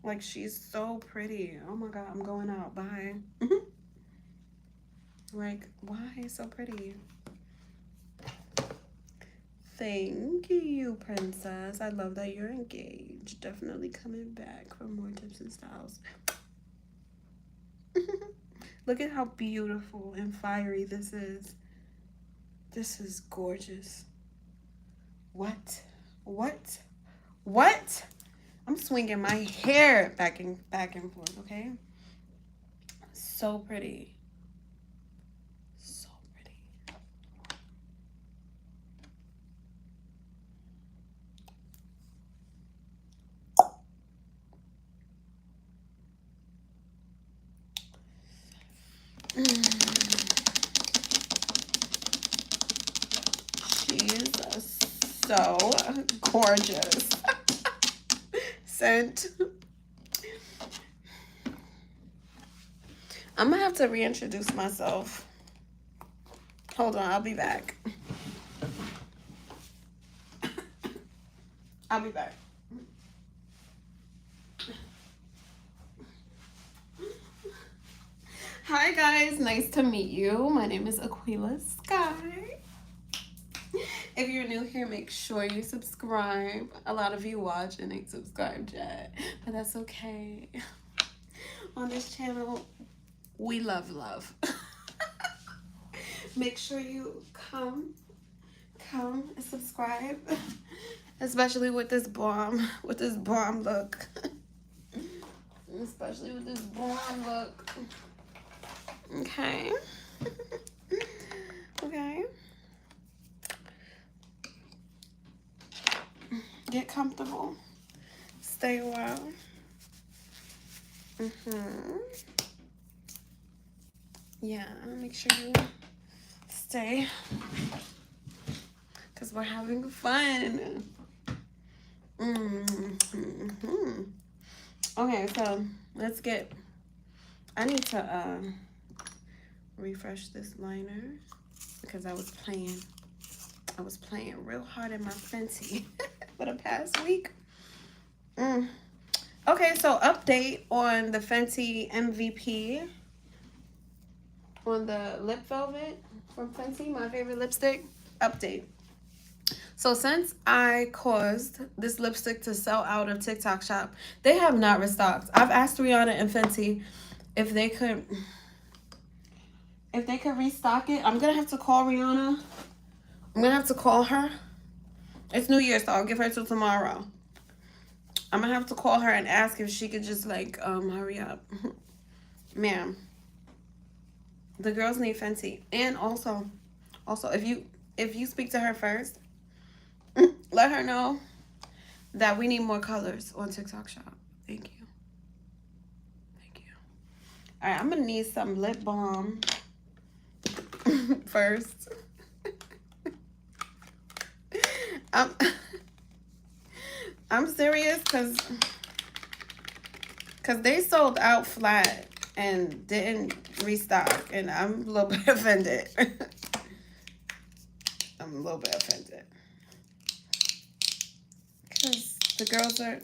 Like, she's so pretty. Oh my god, I'm going out. Bye. Like, why so pretty? Thank you, princess. I love that you're engaged. Definitely coming back for more tips and styles. Look at how beautiful and fiery this is. This is gorgeous. What? What? What? I'm swinging my hair back and forth, okay? So pretty. So pretty. She's so gorgeous. Scent. I'm gonna have to reintroduce myself. Hold on, I'll be back. I'll be back. Hi guys, nice to meet you. My name is Aquila Sky. If you're new here, make sure you subscribe. A lot of you watch and ain't subscribed yet, but that's okay. On this channel, we love. Make sure you come and subscribe, especially with this bomb look. Especially with this bomb look. Okay. Okay. Get comfortable. Stay a while. Yeah, make sure you stay, because we're having fun. Okay, so let's get, I need to refresh this liner, because I was playing real hard in my Fenty for the past week. Okay, so update on the Fenty MVP, on the lip velvet from Fenty, my favorite lipstick. Update. So since I caused this lipstick to sell out of TikTok shop, they have not restocked. I've asked Rihanna and Fenty if they could restock it. I'm gonna have to call Rihanna. I'm gonna have to call her. It's New Year's, so I'll give her till tomorrow. I'm gonna have to call her and ask if she could just like hurry up. Ma'am, the girls need Fenty. And also if you speak to her first, let her know that we need more colors on TikTok shop. Thank you. All right, I'm gonna need some lip balm first. I'm serious, cause they sold out flat and didn't restock, and I'm a little bit offended. I'm a little bit offended, cause the girls are.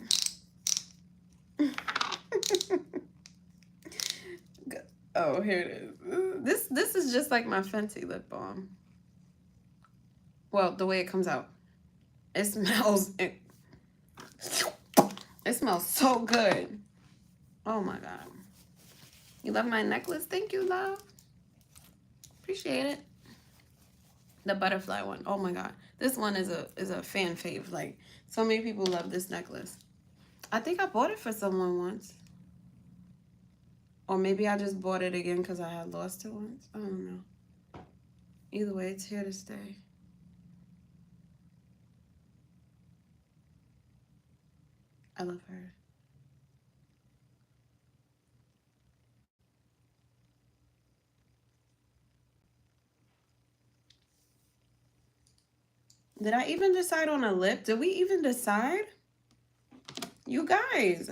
Oh, here it is. This is just like my Fenty lip balm. Well, the way it comes out, it smells so good. Oh my god. You love my necklace? Thank you, love. Appreciate it. The butterfly one. Oh my god. This one is a fan fave. Like, so many people love this necklace. I think I bought it for someone once. Or maybe I just bought it again because I had lost it once. I don't know. Either way, it's here to stay. I love her. Did I even decide on a lip? Did we even decide? You guys.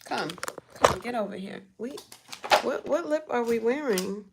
Come, get over here. What lip are we wearing?